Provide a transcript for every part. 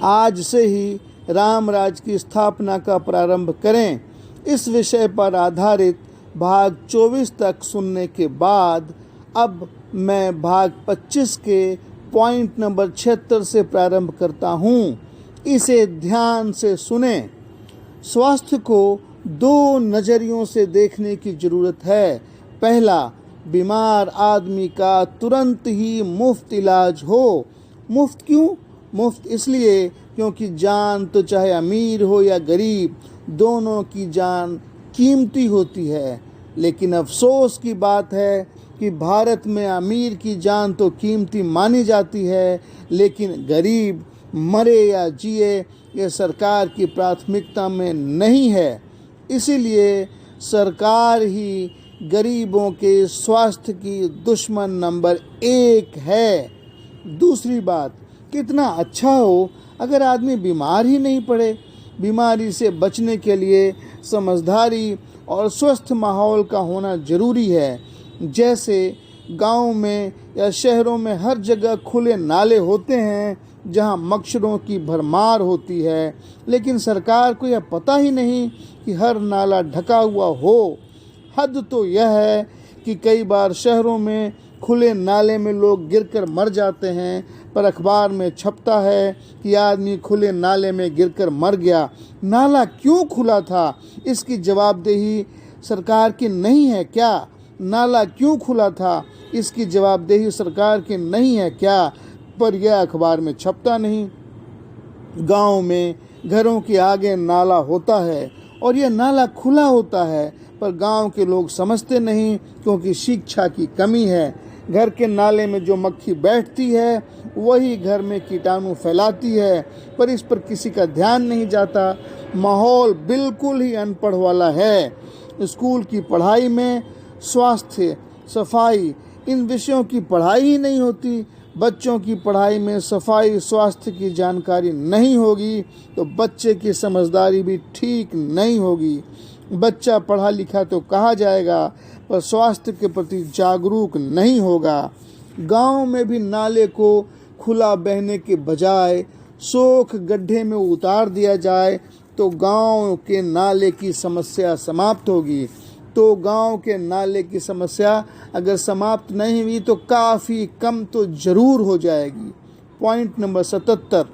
आज से ही राम राज्य की स्थापना का प्रारंभ करें। इस विषय पर आधारित भाग 24 तक सुनने के बाद अब मैं भाग 25 के पॉइंट नंबर 76 से प्रारंभ करता हूँ। इसे ध्यान से सुने। स्वास्थ्य को दो नजरियों से देखने की जरूरत है। पहला, बीमार आदमी का तुरंत ही मुफ्त इलाज हो। मुफ्त क्यों? मुफ्त इसलिए क्योंकि जान तो चाहे अमीर हो या गरीब, दोनों की जान कीमती होती है। लेकिन अफसोस की बात है कि भारत में अमीर की जान तो कीमती मानी जाती है, लेकिन गरीब मरे या जिए ये सरकार की प्राथमिकता में नहीं है। इसीलिए सरकार ही गरीबों के स्वास्थ्य की दुश्मन नंबर 1 है। दूसरी बात, कितना अच्छा हो अगर आदमी बीमार ही नहीं पड़े। बीमारी से बचने के लिए समझदारी और स्वस्थ माहौल का होना जरूरी है। जैसे गांव में या शहरों में हर जगह खुले नाले होते हैं जहां मच्छरों की भरमार होती है, लेकिन सरकार को यह पता ही नहीं कि हर नाला ढका हुआ हो। हद तो यह है कि कई बार शहरों में खुले नाले में लोग गिरकर मर जाते हैं, पर अखबार में छपता है कि आदमी खुले नाले में गिरकर मर गया। नाला क्यों खुला था, इसकी जवाबदेही सरकार की नहीं है क्या? नाला क्यों खुला था, इसकी जवाबदेही सरकार की नहीं है क्या? पर यह अखबार में छपता नहीं। गांव में घरों के आगे नाला होता है और यह नाला खुला होता है, पर गांव के लोग समझते नहीं क्योंकि शिक्षा की कमी है। घर के नाले में जो मक्खी बैठती है वही घर में कीटाणु फैलाती है, पर इस पर किसी का ध्यान नहीं जाता। माहौल बिल्कुल ही अनपढ़ वाला है। स्कूल की पढ़ाई में स्वास्थ्य, सफाई, इन विषयों की पढ़ाई ही नहीं होती। बच्चों की पढ़ाई में सफाई, स्वास्थ्य की जानकारी नहीं होगी तो बच्चे की समझदारी भी ठीक नहीं होगी। बच्चा पढ़ा लिखा तो कहा जाएगा, पर स्वास्थ्य के प्रति जागरूक नहीं होगा। गांव में भी नाले को खुला बहने के बजाय सोख गड्ढे में उतार दिया जाए तो गांव के नाले की समस्या समाप्त होगी। तो गांव के नाले की समस्या अगर समाप्त नहीं हुई तो काफ़ी कम तो जरूर हो जाएगी। पॉइंट नंबर 77,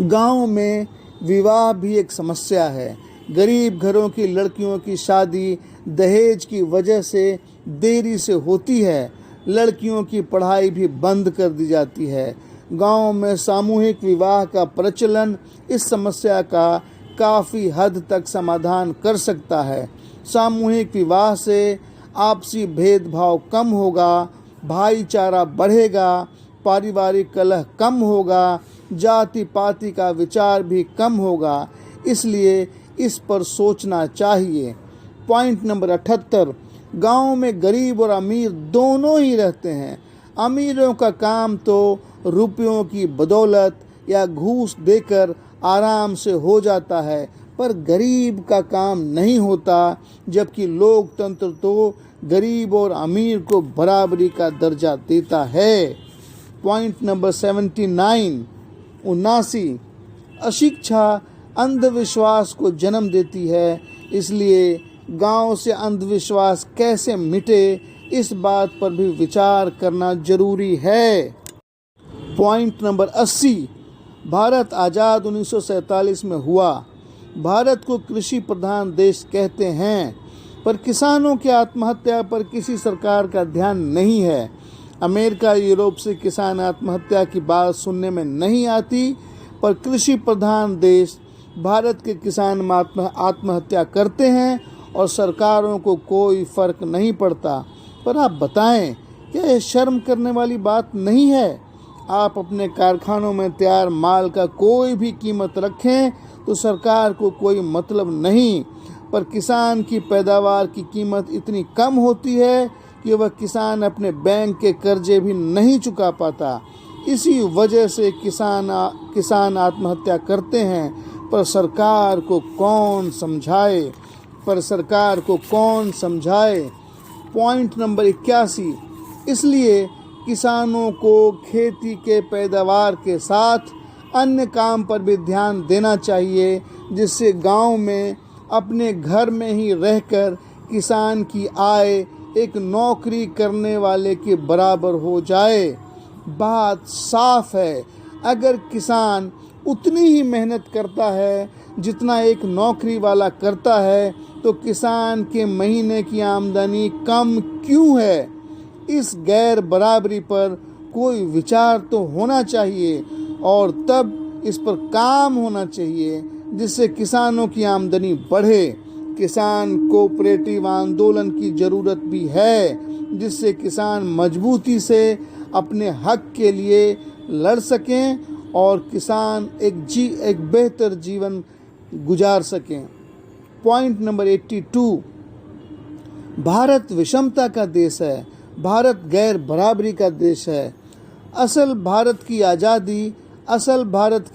गांव में विवाह भी एक समस्या है। गरीब घरों की लड़कियों की शादी दहेज की वजह से देरी से होती है। लड़कियों की पढ़ाई भी बंद कर दी जाती है। गांव में सामूहिक विवाह का प्रचलन इस समस्या का काफ़ी हद तक समाधान कर सकता है। सामूहिक विवाह से आपसी भेदभाव कम होगा, भाईचारा बढ़ेगा, पारिवारिक कलह कम होगा, जाति पाति का विचार भी कम होगा। इसलिए इस पर सोचना चाहिए। पॉइंट नंबर 78, गांव में गरीब और अमीर दोनों ही रहते हैं। अमीरों का काम तो रुपयों की बदौलत या घूस देकर आराम से हो जाता है, पर गरीब का काम नहीं होता, जबकि लोकतंत्र तो गरीब और अमीर को बराबरी का दर्जा देता है। पॉइंट नंबर 79, अशिक्षा अंधविश्वास को जन्म देती है। इसलिए गांव से अंधविश्वास कैसे मिटे, इस बात पर भी विचार करना जरूरी है। पॉइंट नंबर 80, भारत आज़ाद 1947 में हुआ। भारत को कृषि प्रधान देश कहते हैं, पर किसानों की आत्महत्या पर किसी सरकार का ध्यान नहीं है। अमेरिका, यूरोप से किसान आत्महत्या की बात सुनने में नहीं आती, पर कृषि प्रधान देश भारत के किसान आत्महत्या करते हैं और सरकारों को कोई फर्क नहीं पड़ता। पर आप बताएं, क्या यह शर्म करने वाली बात नहीं है? आप अपने कारखानों में तैयार माल का कोई भी कीमत रखें तो सरकार को कोई मतलब नहीं, पर किसान की पैदावार की कीमत इतनी कम होती है कि वह किसान अपने बैंक के कर्जे भी नहीं चुका पाता। इसी वजह से किसान आत्महत्या करते हैं, पर सरकार को कौन समझाए। पॉइंट नंबर 81, इसलिए किसानों को खेती के पैदावार के साथ अन्य काम पर भी ध्यान देना चाहिए, जिससे गांव में अपने घर में ही रहकर किसान की आय एक नौकरी करने वाले के बराबर हो जाए। बात साफ है, अगर किसान उतनी ही मेहनत करता है जितना एक नौकरी वाला करता है, तो किसान के महीने की आमदनी कम क्यों है? इस गैर बराबरी पर कोई विचार तो होना चाहिए और तब इस पर काम होना चाहिए, जिससे किसानों की आमदनी बढ़े। किसान कोऑपरेटिव आंदोलन की ज़रूरत भी है, जिससे किसान मजबूती से अपने हक के लिए लड़ सकें और किसान एक बेहतर जीवन गुजार सकें। पॉइंट नंबर 82, भारत विषमता का देश है, भारत गैर बराबरी का देश है। असल भारत की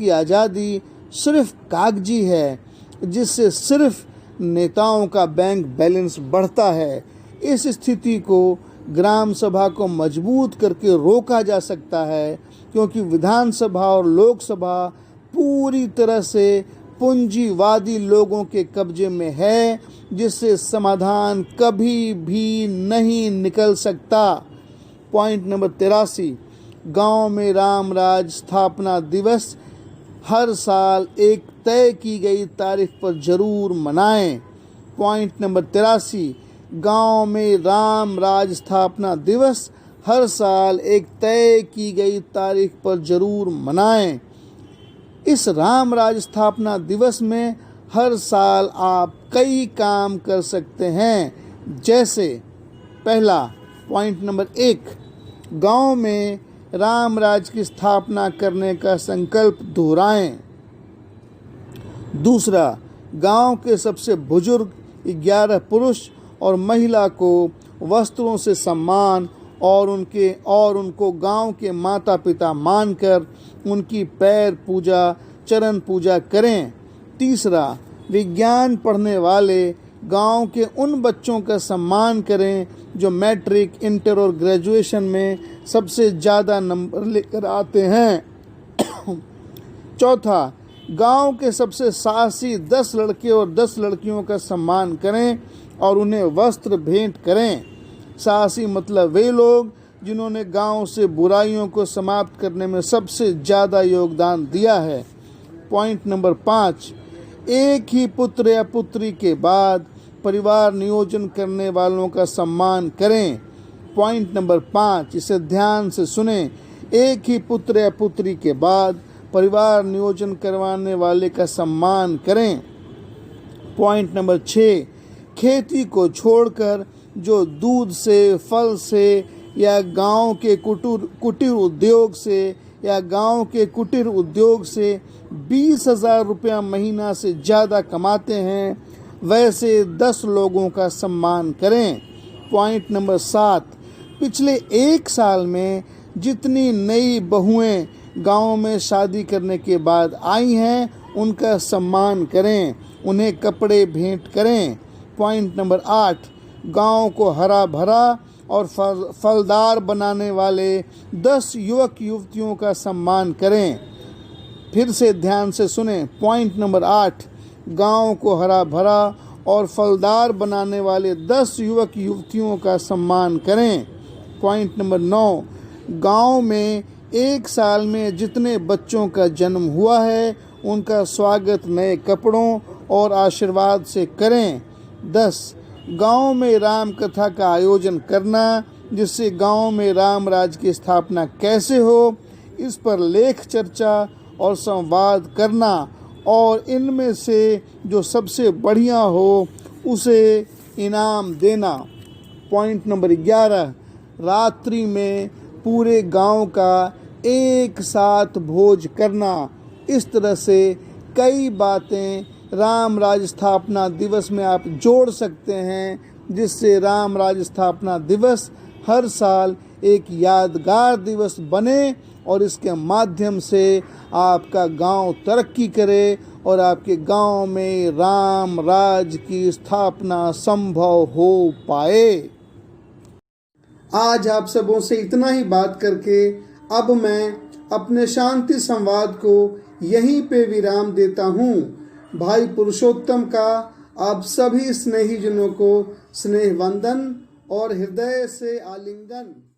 आज़ादी सिर्फ कागजी है, जिससे सिर्फ नेताओं का बैंक बैलेंस बढ़ता है। इस स्थिति को ग्राम सभा को मजबूत करके रोका जा सकता है, क्योंकि विधानसभा और लोकसभा पूरी तरह से पूंजीवादी लोगों के कब्जे में है, जिससे समाधान कभी भी नहीं निकल सकता। पॉइंट नंबर 83, गांव में राम राज स्थापना दिवस हर साल एक तय की गई तारीख पर जरूर मनाएं। पॉइंट नंबर 83, गांव में राम राज स्थापना दिवस हर साल एक तय की गई तारीख पर जरूर मनाएं। इस राम राज स्थापना दिवस में हर साल आप कई काम कर सकते हैं, जैसे पहला, पॉइंट नंबर 1, गांव में राम राज की स्थापना करने का संकल्प दोहराएं। दूसरा, गांव के सबसे बुजुर्ग 11 पुरुष और महिला को वस्त्रों से सम्मान और उनको गांव के माता पिता मानकर उनकी पैर पूजा, चरण पूजा करें। तीसरा, विज्ञान पढ़ने वाले गांव के उन बच्चों का सम्मान करें जो मैट्रिक, इंटर और ग्रेजुएशन में सबसे ज़्यादा नंबर लेकर आते हैं। चौथा, गांव के सबसे साहसी 10 लड़के और 10 लड़कियों का सम्मान करें और उन्हें वस्त्र भेंट करें। साहसी मतलब वे लोग जिन्होंने गांव से बुराइयों को समाप्त करने में सबसे ज़्यादा योगदान दिया है। पॉइंट नंबर 5, एक ही पुत्र या पुत्री के बाद परिवार नियोजन करने वालों का सम्मान करें। पॉइंट नंबर 5, इसे ध्यान से सुने, एक ही पुत्र या पुत्री के बाद परिवार नियोजन करवाने वाले का सम्मान करें। पॉइंट नंबर 6, खेती को छोड़कर जो दूध से, फल से या गांव के कुटीर उद्योग से 20,000 रुपया महीना से ज़्यादा कमाते हैं, वैसे 10 लोगों का सम्मान करें। पॉइंट नंबर 7, पिछले 1 साल में जितनी नई बहुएं गांव में शादी करने के बाद आई हैं, उनका सम्मान करें, उन्हें कपड़े भेंट करें। पॉइंट नंबर 8, गांव को हरा भरा और फलदार बनाने वाले 10 युवक युवतियों का सम्मान करें। फिर से ध्यान से सुने, पॉइंट नंबर 8, गांव को हरा भरा और फलदार बनाने वाले 10 युवक युवतियों का सम्मान करें। पॉइंट नंबर 9, गांव में 1 साल में जितने बच्चों का जन्म हुआ है, उनका स्वागत नए कपड़ों और आशीर्वाद से करें। 10, गांव में राम कथा का आयोजन करना, जिससे गांव में राम राज की स्थापना कैसे हो, इस पर लेख चर्चा और संवाद करना और इनमें से जो सबसे बढ़िया हो उसे इनाम देना। पॉइंट नंबर 11, रात्रि में पूरे गांव का एक साथ भोज करना। इस तरह से कई बातें राम राज स्थापना दिवस में आप जोड़ सकते हैं, जिससे राम राज स्थापना दिवस हर साल एक यादगार दिवस बने और इसके माध्यम से आपका गांव तरक्की करे और आपके गांव में राम राज की स्थापना संभव हो पाए। आज आप सबों से इतना ही बात करके अब मैं अपने शांति संवाद को यहीं पे विराम देता हूँ। भाई पुरुषोत्तम का आप सभी स्नेहीजनों को स्नेह वंदन और हृदय से आलिंगन।